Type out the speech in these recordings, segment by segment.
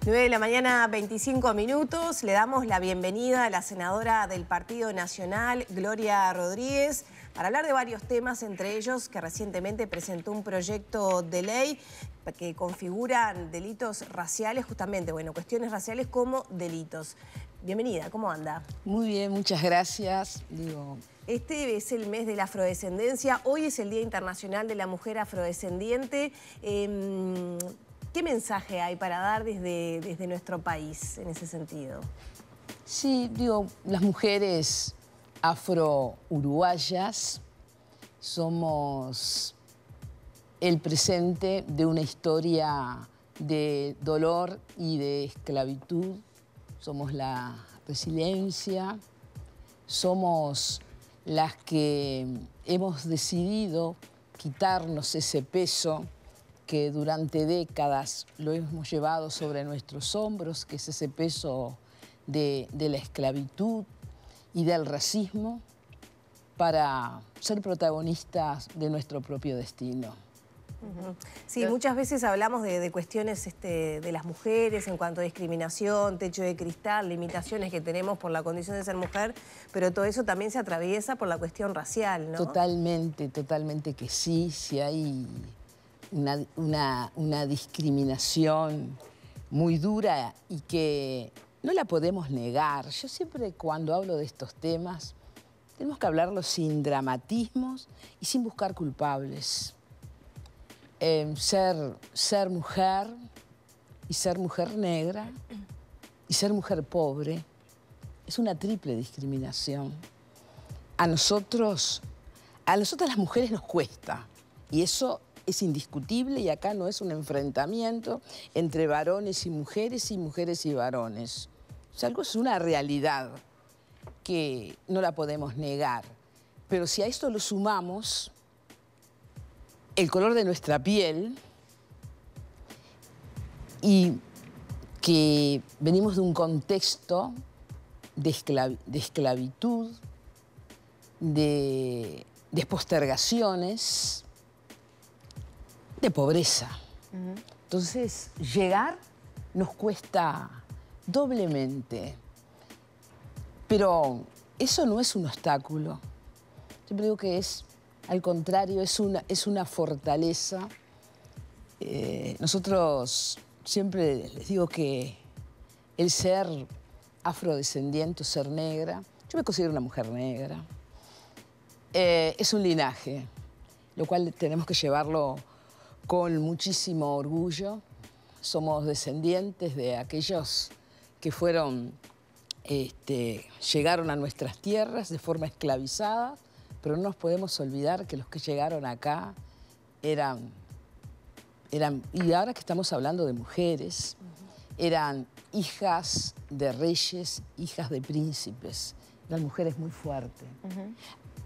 9 de la mañana, 25 minutos. Le damos la bienvenida a la senadora del Partido Nacional, Gloria Rodríguez, para hablar de varios temas, entre ellos que recientemente presentó un proyecto de ley que configuran delitos raciales, justamente, cuestiones raciales como delitos. Bienvenida, ¿cómo anda? Muy bien, muchas gracias. Este es el mes de la afrodescendencia, hoy es el Día Internacional de la Mujer Afrodescendiente. ¿Qué mensaje hay para dar desde nuestro país en ese sentido? Sí, las mujeres afro-uruguayas somos el presente de una historia de dolor y de esclavitud. Somos la resiliencia, somos las que hemos decidido quitarnos ese peso que durante décadas lo hemos llevado sobre nuestros hombros, que es ese peso de la esclavitud y del racismo, para ser protagonistas de nuestro propio destino. Sí, muchas veces hablamos de cuestiones de las mujeres en cuanto a discriminación, techo de cristal, limitaciones que tenemos por la condición de ser mujer, pero todo eso también se atraviesa por la cuestión racial, ¿no? Totalmente, totalmente que sí, si hay una discriminación muy dura y que no la podemos negar. Yo siempre cuando hablo de estos temas tenemos que hablarlo sin dramatismos y sin buscar culpables. Ser mujer y ser mujer negra y ser mujer pobre es una triple discriminación. A nosotras las mujeres nos cuesta y eso es indiscutible y acá no es un enfrentamiento entre varones y mujeres y varones. Es una realidad que no la podemos negar. Pero si a esto lo sumamos el color de nuestra piel y que venimos de un contexto de esclavitud, de postergaciones, de pobreza. Entonces, llegar nos cuesta doblemente. Pero eso no es un obstáculo. Siempre digo que es, al contrario, es una fortaleza. Nosotros siempre les digo que el ser afrodescendiente o ser negra, yo me considero una mujer negra, es un linaje, lo cual tenemos que llevarlo con muchísimo orgullo. Somos descendientes de aquellos que llegaron a nuestras tierras de forma esclavizada, pero no nos podemos olvidar que los que llegaron acá eran, y ahora que estamos hablando de mujeres, eran hijas de reyes, hijas de príncipes, eran mujeres muy fuertes.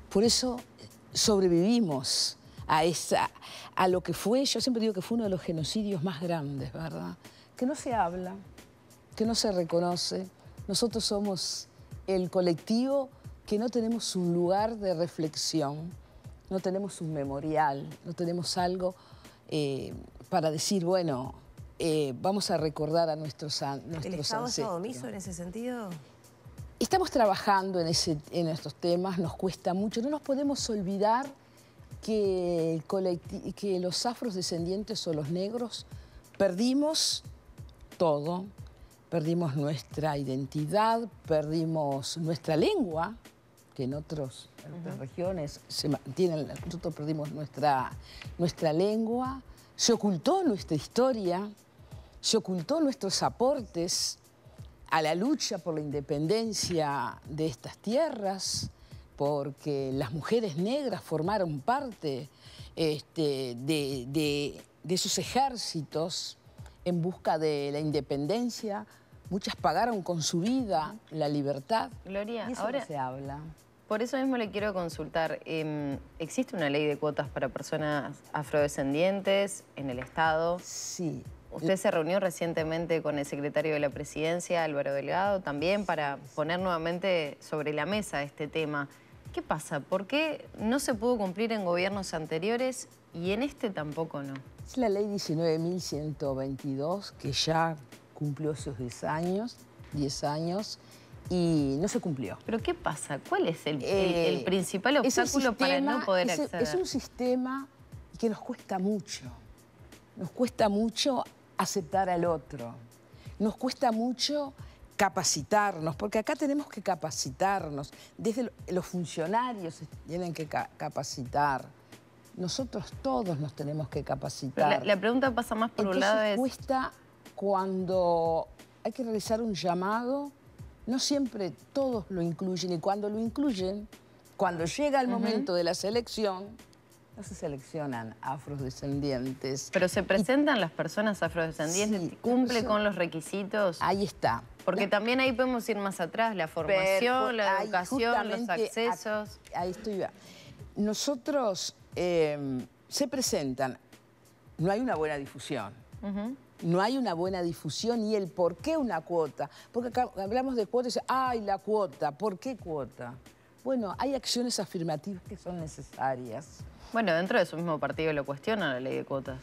Por eso sobrevivimos a lo que fue, yo siempre digo que fue uno de los genocidios más grandes, ¿verdad? Que no se habla, que no se reconoce. Nosotros somos el colectivo que no tenemos un lugar de reflexión, no tenemos un memorial, no tenemos algo para decir, bueno, vamos a recordar a nuestros ancestros. ¿El Estado es omiso en ese sentido? Estamos trabajando en estos temas, nos cuesta mucho. No nos podemos olvidar que los afrodescendientes o los negros perdimos todo. Perdimos nuestra identidad, perdimos nuestra lengua, que en otras regiones se mantienen. Nosotros perdimos nuestra lengua, se ocultó nuestra historia, se ocultó nuestros aportes a la lucha por la independencia de estas tierras, porque las mujeres negras formaron parte de esos ejércitos en busca de la independencia. Muchas pagaron con su vida la libertad. Gloria, y eso ahora no se habla. Por eso mismo le quiero consultar. ¿Existe una ley de cuotas para personas afrodescendientes en el Estado? Sí. Usted se reunió recientemente con el secretario de la Presidencia, Álvaro Delgado, también para poner nuevamente sobre la mesa este tema. ¿Qué pasa? ¿Por qué no se pudo cumplir en gobiernos anteriores y en este tampoco no? Es la ley 19.122 que ya cumplió esos 10 años y no se cumplió. ¿Pero qué pasa? ¿Cuál es el principal obstáculo para no poder acceder? Es un sistema que nos cuesta mucho. Nos cuesta mucho aceptar al otro. Nos cuesta mucho capacitarnos, porque acá tenemos que capacitarnos. Desde los funcionarios se tienen que capacitar. Nosotros todos nos tenemos que capacitar. La pregunta pasa más por un lado. Cuesta cuando hay que realizar un llamado, no siempre todos lo incluyen, y cuando lo incluyen, cuando llega el momento de la selección, no se seleccionan afrodescendientes. Pero se presentan las personas afrodescendientes, sí, ¿cumple con los requisitos? Ahí está. Porque también ahí podemos ir más atrás, la formación, la educación, los accesos. Ahí estoy. Nosotros se presentan, no hay una buena difusión. No hay una buena difusión y el por qué una cuota. Porque acá hablamos de cuotas y dicen, ¡ay, la cuota! ¿Por qué cuota? Bueno, hay acciones afirmativas que son necesarias. Bueno, dentro de su mismo partido lo cuestiona la ley de cuotas.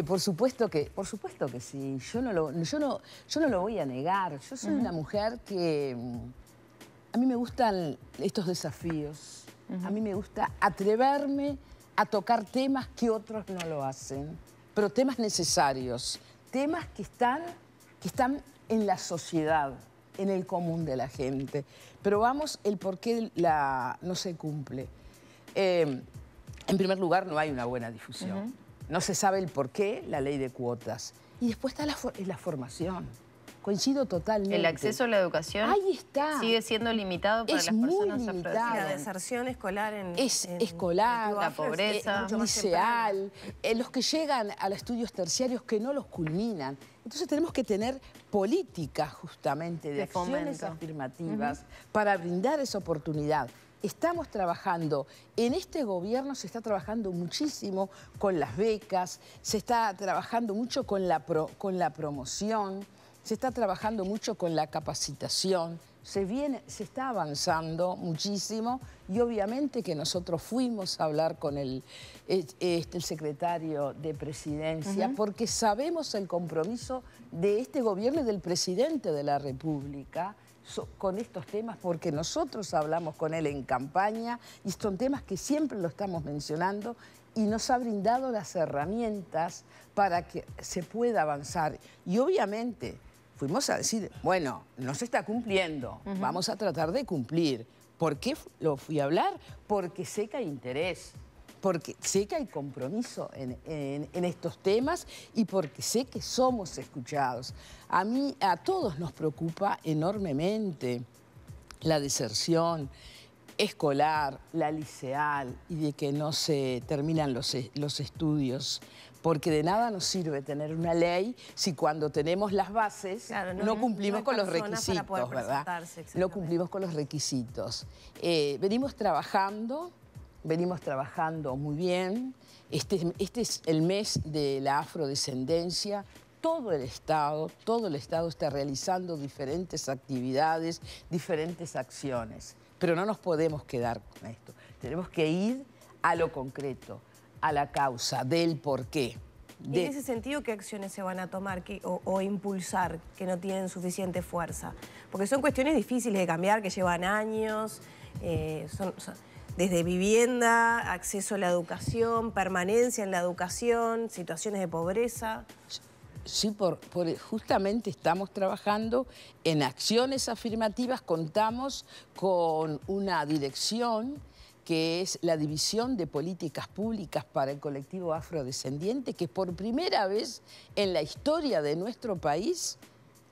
Por supuesto que sí. Yo no lo voy a negar. Yo soy una mujer que... A mí me gustan estos desafíos. A mí me gusta atreverme a tocar temas que otros no lo hacen. Pero temas necesarios. Temas que están en la sociedad, en el común de la gente. Pero vamos, el por qué no se cumple. En primer lugar, no hay una buena difusión. No se sabe el por qué la ley de cuotas. Y después está la formación. Coincido totalmente. El acceso a la educación ahí está. Sigue siendo limitado para las personas afrodescendientes. La deserción escolar escolar, la pobreza, liceal, los que llegan a los estudios terciarios que no los culminan. Entonces tenemos que tener políticas justamente de acciones afirmativas para brindar esa oportunidad. Estamos trabajando, en este gobierno se está trabajando muchísimo con las becas, se está trabajando mucho con la promoción, se está trabajando mucho con la capacitación, se está avanzando muchísimo y obviamente que nosotros fuimos a hablar con el secretario de Presidencia porque sabemos el compromiso de este gobierno y del presidente de la República con estos temas, porque nosotros hablamos con él en campaña y son temas que siempre lo estamos mencionando y nos ha brindado las herramientas para que se pueda avanzar. Y obviamente fuimos a decir, bueno, no se está cumpliendo, vamos a tratar de cumplir. ¿Por qué lo fui a hablar? Porque sé que hay interés, porque sé que hay compromiso en estos temas y porque sé que somos escuchados. A todos nos preocupa enormemente la deserción escolar, la liceal y de que no se terminan los estudios. Porque de nada nos sirve tener una ley si cuando tenemos las bases no cumplimos con los requisitos, ¿verdad? No cumplimos con los requisitos. Venimos trabajando muy bien. Este es el mes de la afrodescendencia. Todo el Estado está realizando diferentes actividades, diferentes acciones. Pero no nos podemos quedar con esto. Tenemos que ir a lo concreto, a la causa del porqué. Y en ese sentido, ¿qué acciones se van a tomar o impulsar que no tienen suficiente fuerza? Porque son cuestiones difíciles de cambiar, que llevan años, desde vivienda, acceso a la educación, permanencia en la educación, situaciones de pobreza. Sí, justamente estamos trabajando en acciones afirmativas, contamos con una dirección que es la División de Políticas Públicas para el Colectivo Afrodescendiente, que por primera vez en la historia de nuestro país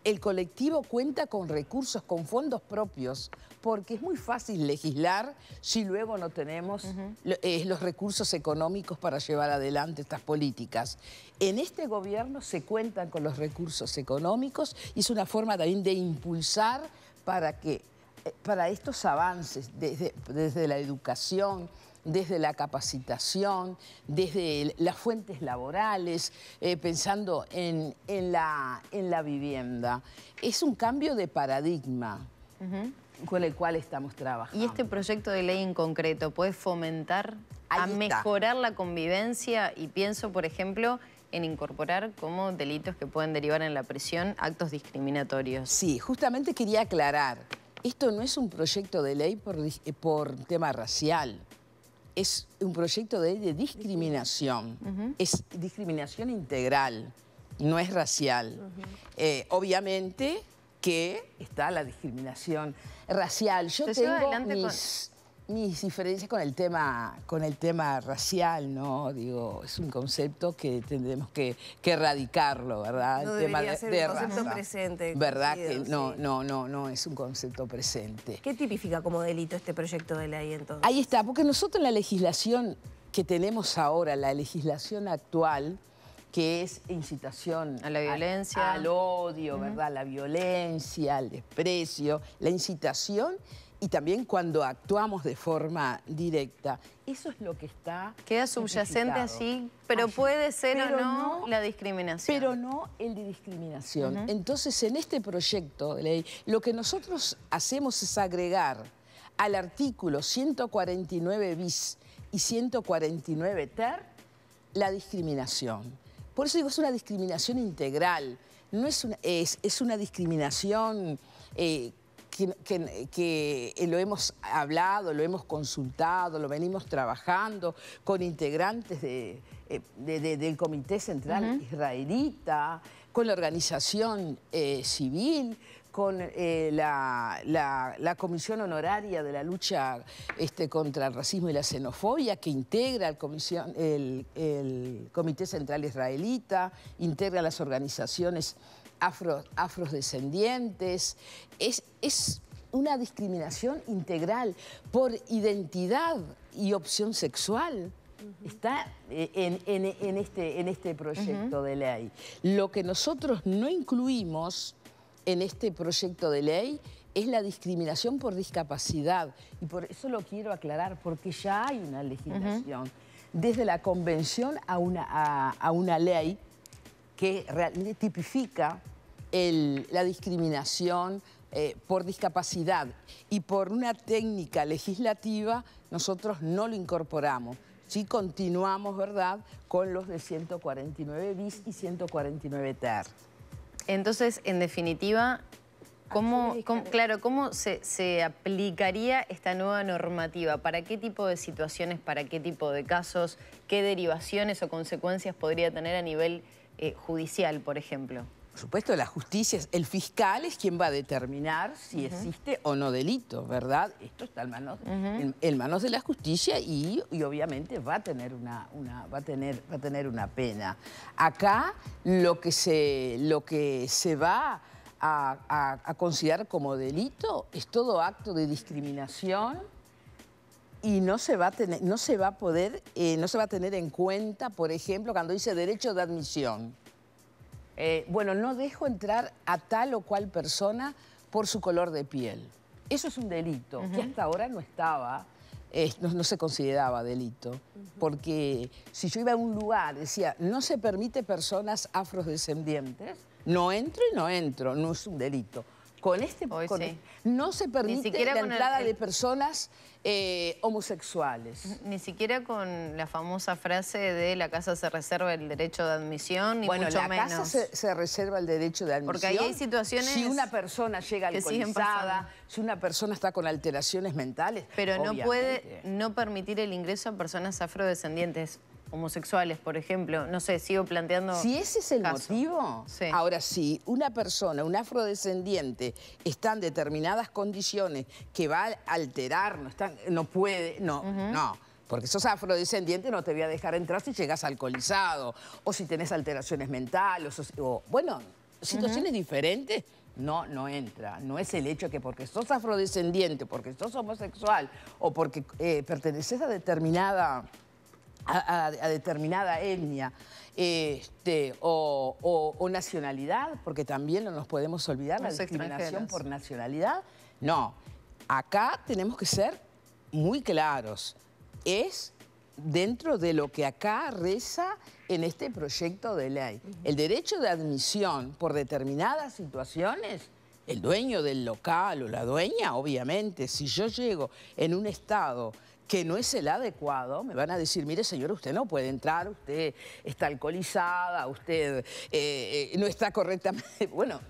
el colectivo cuenta con recursos, con fondos propios, porque es muy fácil legislar si luego no tenemos los recursos económicos para llevar adelante estas políticas. En este gobierno se cuentan con los recursos económicos y es una forma también de impulsar para estos avances desde la educación, desde la capacitación, desde las fuentes laborales, pensando en la vivienda. Es un cambio de paradigma con el cual estamos trabajando. ¿Y este proyecto de ley en concreto puede fomentar a mejorar la convivencia? Y pienso, por ejemplo, en incorporar como delitos que pueden derivar en la prisión actos discriminatorios. Sí, justamente quería aclarar, esto no es un proyecto de ley por tema racial, es un proyecto de ley de discriminación, es discriminación integral, no es racial. Obviamente que está la discriminación racial. Yo tengo mis diferencias con el tema racial, ¿no? Digo, es un concepto que tendremos que erradicarlo, ¿verdad? No el tema debería ser un concepto presente. ¿Verdad que no es un concepto presente? ¿Qué tipifica como delito este proyecto de ley entonces? Ahí está, porque nosotros en la legislación que tenemos ahora, la legislación actual, que es incitación a la violencia, al odio, ¿verdad? La violencia, al desprecio, la incitación y también cuando actuamos de forma directa. Eso es lo que está queda subyacente allí, pero puede ser o no la discriminación. Pero no el de discriminación. Entonces, en este proyecto de ley, lo que nosotros hacemos es agregar al artículo 149 bis y 149 ter la discriminación. Por eso digo, es una discriminación integral, no es una discriminación que lo hemos hablado, lo hemos consultado, lo venimos trabajando con integrantes del Comité Central Israelita, con la organización civil, con la Comisión Honoraria de la Lucha contra el Racismo y la Xenofobia, que integra el Comité Central Israelita, integra las organizaciones afrodescendientes. Es una discriminación integral por identidad y opción sexual. Está en este proyecto de ley. Lo que nosotros no incluimos en este proyecto de ley es la discriminación por discapacidad. Y por eso lo quiero aclarar, porque ya hay una legislación. Desde la convención a una ley que realmente tipifica la discriminación por discapacidad. Y por una técnica legislativa nosotros no lo incorporamos. Sí continuamos, ¿verdad?, con los de 149 bis y 149 ter. Entonces, en definitiva, ¿cómo se aplicaría esta nueva normativa? ¿Para qué tipo de situaciones, para qué tipo de casos, qué derivaciones o consecuencias podría tener a nivel judicial, por ejemplo? Por supuesto, la justicia, el fiscal es quien va a determinar si existe o no delito, ¿verdad? Esto está en manos de la justicia y obviamente va a tener una pena. Acá lo que se va a considerar como delito es todo acto de discriminación y no se va a tener en cuenta, por ejemplo, cuando dice derecho de admisión. Bueno, no dejo entrar a tal o cual persona por su color de piel. Eso es un delito que hasta ahora no estaba, no se consideraba delito. Porque si yo iba a un lugar, decía, no se permite personas afrodescendientes, no entro y no entro, no es un delito. No se permite la entrada de personas homosexuales. Ni siquiera con la famosa frase de la casa se reserva el derecho de admisión, ni mucho menos. Bueno, la casa se reserva el derecho de admisión. Porque ahí hay situaciones si una persona llega alcoholizada, si una persona está con alteraciones mentales, pero no puede no permitir el ingreso a personas afrodescendientes. Homosexuales, por ejemplo, no sé, sigo planteando. Si ese es el motivo, ahora sí, una persona, un afrodescendiente, está en determinadas condiciones que va a alterar, no puede, no. Porque sos afrodescendiente, no te voy a dejar entrar si llegas alcoholizado, o si tenés alteraciones mentales, o bueno, situaciones diferentes. No entra. No es el hecho que porque sos afrodescendiente, porque sos homosexual, o porque perteneces a determinada etnia o nacionalidad, porque también no nos podemos olvidar la discriminación por nacionalidad. No, acá tenemos que ser muy claros. Es dentro de lo que acá reza en este proyecto de ley. El derecho de admisión por determinadas situaciones el dueño del local o la dueña, obviamente, si yo llego en un estado que no es el adecuado, me van a decir, mire señora, usted no puede entrar, usted está alcoholizada, usted no está correctamente... Bueno,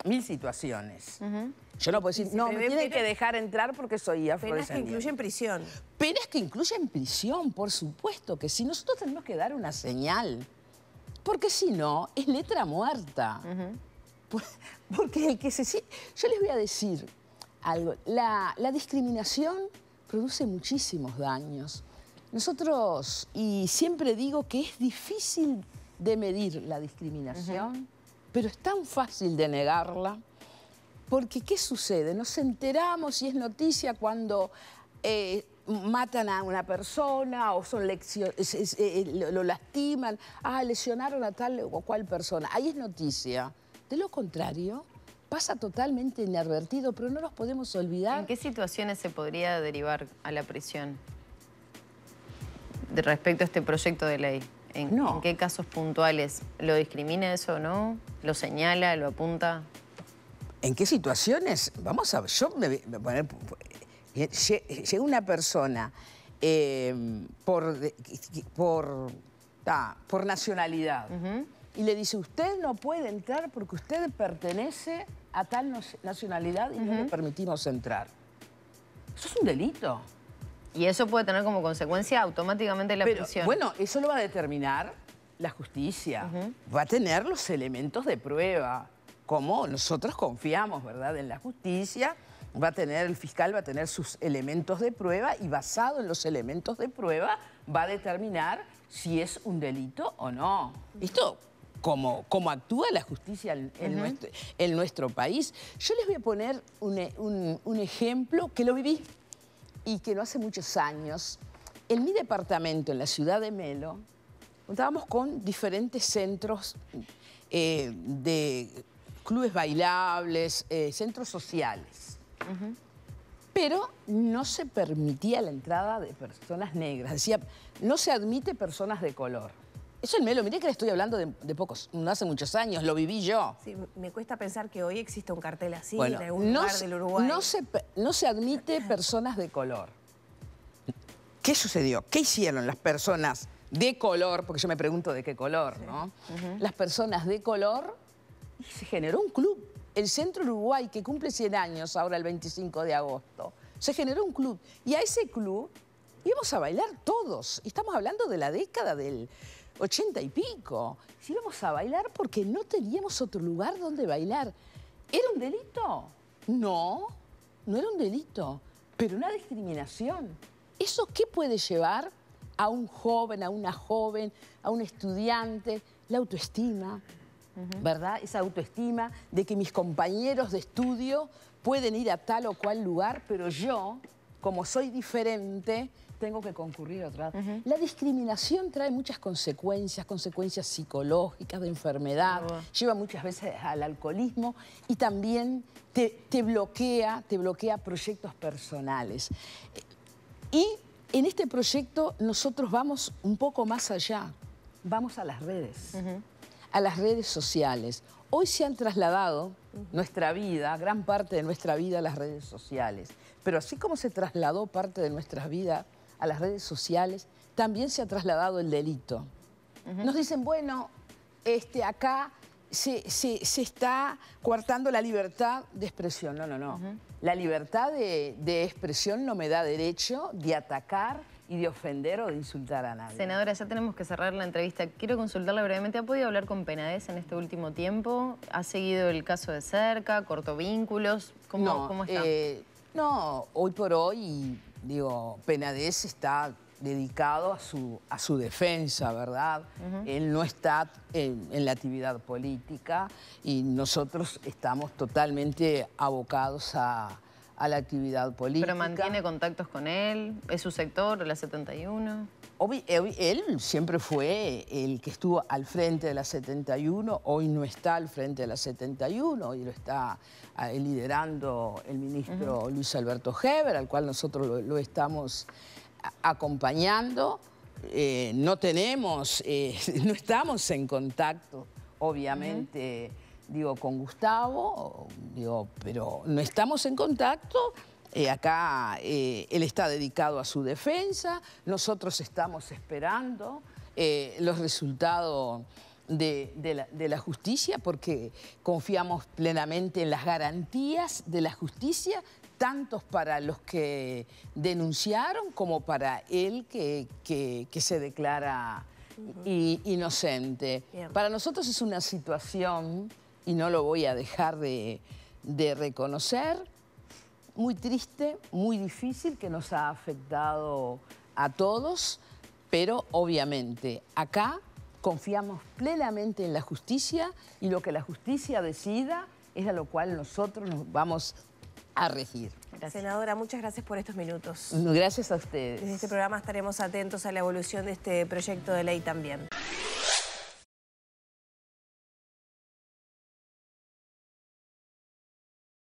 1000 situaciones. Yo no puedo decir, no, me tienen que dejar entrar porque soy afrodescendiente. Penas que incluyen prisión. Penas que incluyen prisión, por supuesto que sí. Nosotros tenemos que dar una señal, porque si no, es letra muerta. Porque el que se... Yo les voy a decir algo. La discriminación produce muchísimos daños. Nosotros, y siempre digo que es difícil de medir la discriminación, pero es tan fácil de negarla, porque ¿qué sucede? Nos enteramos y es noticia cuando matan a una persona o lo lastiman, lesionaron a tal o cual persona. Ahí es noticia. De lo contrario, pasa totalmente inadvertido, pero no nos podemos olvidar. ¿En qué situaciones se podría derivar a la prisión respecto a este proyecto de ley? ¿En qué casos puntuales? ¿Lo discrimina eso o no? ¿Lo señala, lo apunta? ¿En qué situaciones? Vamos a ver, yo me voy a poner... Llega una persona por nacionalidad y le dice, usted no puede entrar porque usted pertenece a tal nacionalidad y no le permitimos entrar. Eso es un delito. Y eso puede tener como consecuencia automáticamente la prisión. Bueno, eso lo va a determinar la justicia. Va a tener los elementos de prueba. Como nosotros confiamos, ¿verdad?, en la justicia, el fiscal va a tener sus elementos de prueba y basado en los elementos de prueba va a determinar si es un delito o no. Esto, como actúa la justicia en nuestro país. Yo les voy a poner un ejemplo que lo viví y que no hace muchos años. En mi departamento, en la ciudad de Melo, contábamos con diferentes centros de clubes bailables, centros sociales. Pero no se permitía la entrada de personas negras. Decía, no se admite personas de color. Eso en Melo, miré que le estoy hablando de pocos, no hace muchos años, lo viví yo. Sí, me cuesta pensar que hoy existe un cartel así bueno, en algún lugar del Uruguay. No se admite personas de color. ¿Qué sucedió? ¿Qué hicieron las personas de color? Porque yo me pregunto de qué color, ¿no? Las personas de color, y se generó un club. El Centro Uruguay, que cumple 100 años ahora el 25 de agosto, se generó un club. Y a ese club íbamos a bailar todos. Estamos hablando de la década del 80 y pico. Íbamos a bailar porque no teníamos otro lugar donde bailar. ¿Era un delito? No, no era un delito, pero una discriminación. ¿Eso qué puede llevar a un joven, a una joven, a un estudiante? La autoestima, ¿verdad? Esa autoestima de que mis compañeros de estudio pueden ir a tal o cual lugar, pero yo, como soy diferente, tengo que concurrir a otra. La discriminación trae muchas consecuencias psicológicas, de enfermedad, lleva muchas veces al alcoholismo y también te bloquea proyectos personales. Y en este proyecto nosotros vamos un poco más allá, vamos a las redes sociales. Hoy se han trasladado nuestra vida, gran parte de nuestra vida a las redes sociales, pero así como se trasladó parte de nuestra vida a las redes sociales, también se ha trasladado el delito. Nos dicen, bueno, acá se está coartando la libertad de expresión. No. La libertad de expresión no me da derecho de atacar y de ofender o de insultar a nadie. Senadora, ya tenemos que cerrar la entrevista. Quiero consultarla brevemente. ¿Ha podido hablar con Penades en este último tiempo? ¿Ha seguido el caso de cerca? ¿Cortó vínculos? ¿Cómo está? No, hoy por hoy, digo, Penades está dedicado a su defensa, ¿verdad? Él no está en la actividad política y nosotros estamos totalmente abocados a la actividad política. ¿Pero mantiene contactos con él? ¿Es su sector, la 71? Él siempre fue el que estuvo al frente de la 71, hoy no está al frente de la 71, hoy lo está liderando el ministro Luis Alberto Heber, al cual nosotros lo estamos acompañando. No estamos en contacto, obviamente, digo, con Gustavo, digo, pero no estamos en contacto. Acá él está dedicado a su defensa, nosotros estamos esperando los resultados de la justicia porque confiamos plenamente en las garantías de la justicia, tanto para los que denunciaron como para él que se declara inocente. Bien. Para nosotros es una situación, y no lo voy a dejar de reconocer, muy triste, muy difícil, que nos ha afectado a todos, pero obviamente acá confiamos plenamente en la justicia y lo que la justicia decida es a lo cual nosotros nos vamos a regir. Gracias. Senadora, muchas gracias por estos minutos. Gracias a ustedes. Desde este programa estaremos atentos a la evolución de este proyecto de ley también.